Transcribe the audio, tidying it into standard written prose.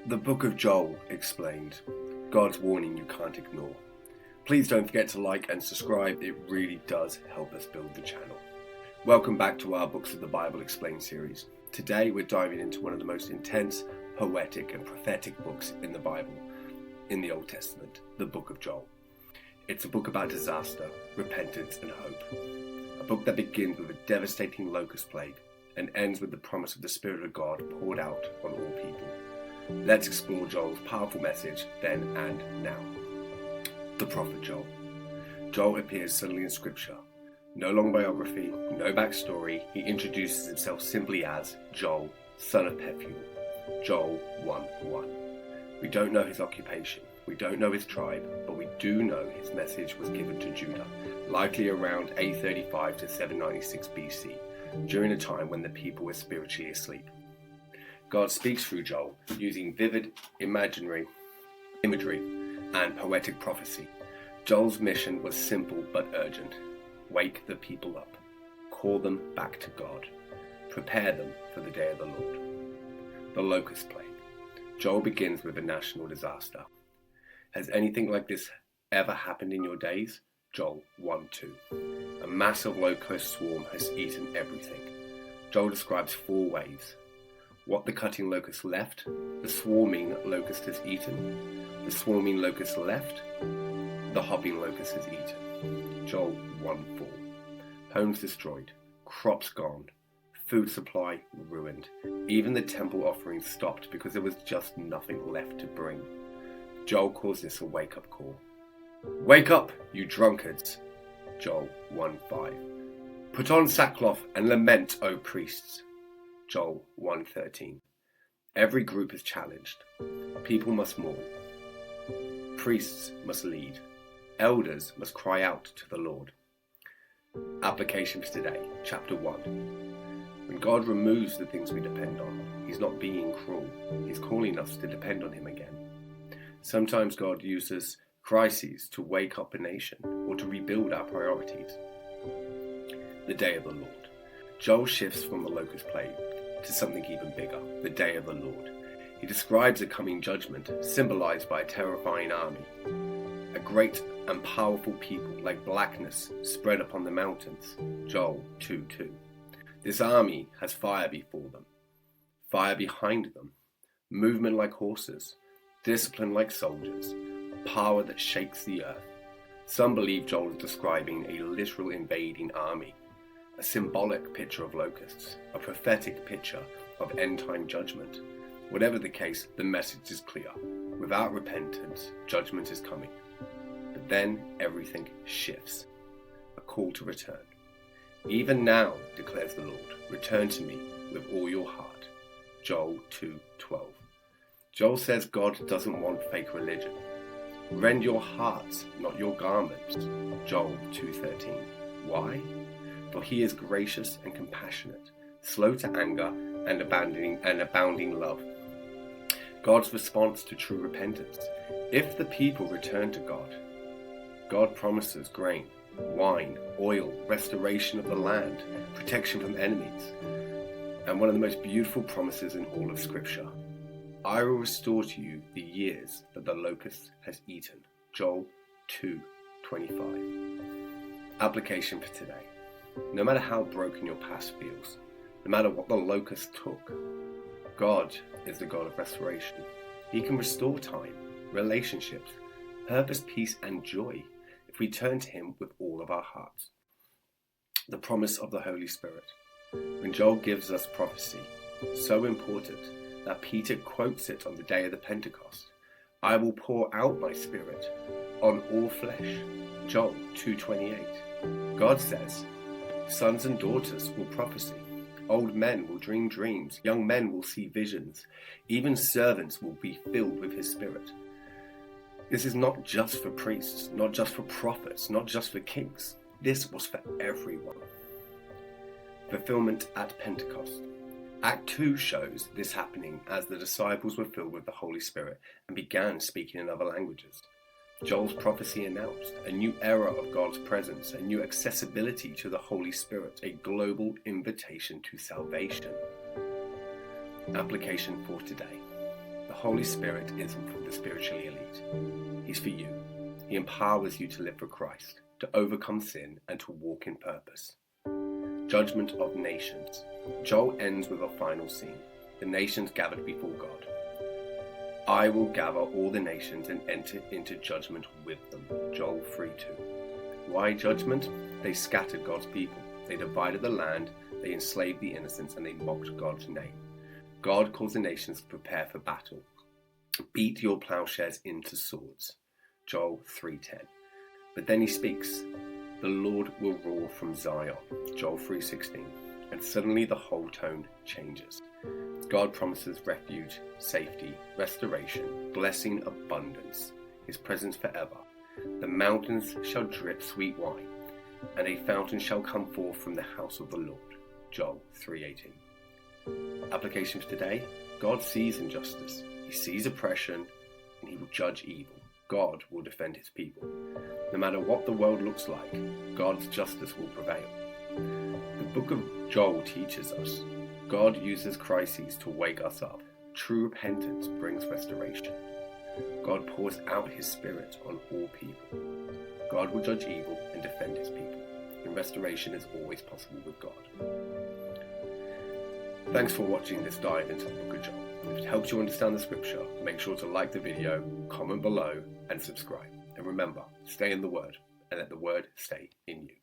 The Book of Joel explained. God's warning you can't ignore. Please don't forget to like and subscribe, it really does help us build the channel. Welcome back to our Books of the Bible Explained series. Today we're diving into one of the most intense, poetic and prophetic books in the Bible, in the Old Testament, the Book of Joel. It's a book about disaster, repentance and hope. A book that begins with a devastating locust plague and ends with the promise of the Spirit of God poured out on all people. Let's explore Joel's powerful message then and now. The prophet Joel. Joel appears suddenly in scripture. No long biography, no backstory. He introduces himself simply as Joel, son of Pethuel. Joel 1:1. We don't know his occupation. We don't know his tribe, but we do know his message was given to Judah, likely around 835 to 796 BC, during a time when the people were spiritually asleep. God speaks through Joel using vivid imagery and poetic prophecy. Joel's mission was simple but urgent. Wake the people up. Call them back to God. Prepare them for the day of the Lord. The locust plague. Joel begins with a national disaster. Has anything like this ever happened in your days? Joel 1:2. A massive locust swarm has eaten everything. Joel describes 4 ways. What the cutting locust left, the swarming locust has eaten. The swarming locust left, the hopping locust has eaten. Joel 1:4. Homes destroyed, crops gone, food supply ruined. Even the temple offerings stopped because there was just nothing left to bring. Joel calls this a wake-up call. Wake up, you drunkards! Joel 1:5. Put on sackcloth and lament, O priests! Joel 1:13. Every group is challenged. People must mourn. Priests must lead. Elders must cry out to the Lord. Application for today, chapter 1. When God removes the things we depend on, He's not being cruel. He's calling us to depend on Him again. Sometimes God uses crises to wake up a nation or to rebuild our priorities. The day of the Lord. Joel shifts from the locust plague to something even bigger, the day of the Lord. He describes a coming judgment, symbolized by a terrifying army. A great and powerful people like blackness spread upon the mountains. Joel 2:2. This army has fire before them, fire behind them, movement like horses, discipline like soldiers, power that shakes the earth. Some believe Joel is describing a literal invading army, a symbolic picture of locusts, a prophetic picture of end-time judgment. Whatever the case, the message is clear. Without repentance, judgment is coming. But then everything shifts. A call to return. Even now, declares the Lord, return to me with all your heart. Joel 2:12. Joel says God doesn't want fake religion. Rend your hearts, not your garments. Joel 2:13. Why? For he is gracious and compassionate, slow to anger and abounding love. God's response to true repentance. If the people return to God, God promises grain, wine, oil, restoration of the land, protection from enemies, and one of the most beautiful promises in all of Scripture. I will restore to you the years that the locust has eaten. Joel 2:25. Application for today. No matter how broken your past feels, no matter what the locust took, God is the God of restoration. He can restore time, relationships, purpose, peace, and joy if we turn to Him with all of our hearts. The promise of the Holy Spirit. When Joel gives us prophecy, so important that Peter quotes it on the day of the Pentecost. I will pour out my Spirit on all flesh. Joel 2:28. God says, sons and daughters will prophesy. Old men will dream dreams. Young men will see visions. Even servants will be filled with His Spirit. This is not just for priests, not just for prophets, not just for kings. This was for everyone. Fulfillment at Pentecost. Act 2 shows this happening as the disciples were filled with the Holy Spirit and began speaking in other languages. Joel's prophecy announced a new era of God's presence, a new accessibility to the Holy Spirit, a global invitation to salvation. Application for today. The Holy Spirit isn't for the spiritually elite. He's for you. He empowers you to live for Christ, to overcome sin, and to walk in purpose. Judgment of nations. Joel ends with a final scene. The nations gathered before God. I will gather all the nations and enter into judgment with them. Joel 3:2. Why judgment? They scattered God's people. They divided the land, they enslaved the innocents, and they mocked God's name. God calls the nations to prepare for battle. Beat your plowshares into swords. Joel 3:10. But then he speaks. The Lord will roar from Zion. Joel 3:16. And suddenly the whole tone changes. God promises refuge, safety, restoration, blessing, abundance, His presence forever. The mountains shall drip sweet wine, and a fountain shall come forth from the house of the Lord. Joel 3:18. Applications today. God sees injustice. He sees oppression, and He will judge evil. God will defend His people. No matter what the world looks like, God's justice will prevail. The book of Joel teaches us God uses crises to wake us up. True repentance brings restoration. God pours out His Spirit on all people. God will judge evil and defend His people. And restoration is always possible with God. Thanks for watching this dive into the book of Joel. If it helps you understand the scripture, make sure to like the video, comment below, and subscribe. And remember, stay in the Word, and let the Word stay in you.